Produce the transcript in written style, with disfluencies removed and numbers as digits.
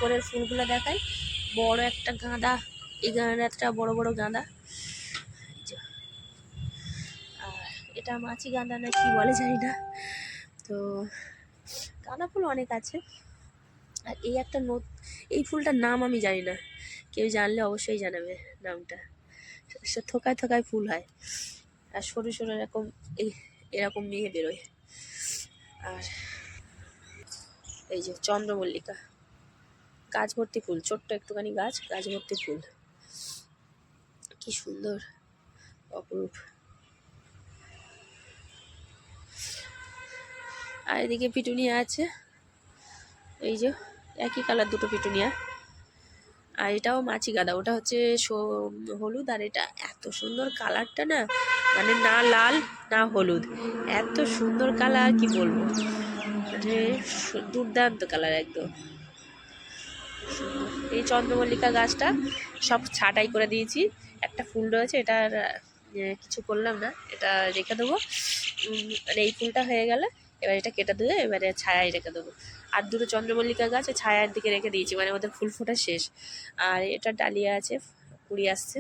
উপরের ফুলগুলো দেখাই। বড় একটা গাঁদা, এই গাঁদাটা বড় বড় গাঁদা। আর এটা মাছি গাঁদা না কি বলে জানি না। তো গাঁদা ফুল অনেক আছে। আর এই একটা এই ফুলটার নাম আমি জানি না, কেউ জানলে অবশ্যই জানাবে নামটা। থোকায় থোকায় ফুল হয় আর সরু সরু এরকম এরকম নিয়ে বেরোয়। আর এই যে চন্দ্রমল্লিকা, গাছ ভর্তি ফুল, ছোট্ট একটুখানি গাছ, গাছ ভর্তি ফুল, কি সুন্দর অপরূপ। আর এদিকে পিটুনিয়া আছে, এই যে একই কালার দুটো পিটুনিয়া। আর এটাও মাছি গাঁদা, ওটা হচ্ছে হলুদ, আর এটা এত সুন্দর কালারটা না, মানে না লাল না হলুদ, এত সুন্দর কালার কি বলবো, মানে দুর্দান্ত কালার একদম। এই চন্দ্রমল্লিকা গাছটা সব ছাঁটাই করে দিয়েছি, একটা ফুল রয়েছে, এটার কিছু করলাম না, এটা রেখে দেবো। মানে এই ফুলটা হয়ে গেলে এবার এটা কেটে দিয়ে এবারে ছায়ায় রেখে দেবো। আর দুটো চন্দ্রমল্লিকা গাছ ছায়ার দিকে রেখে দিয়েছি, মানে ওদের ফুল ফোটা শেষ। আর এটা ডালিয়া আছে, কুড়ি আসছে।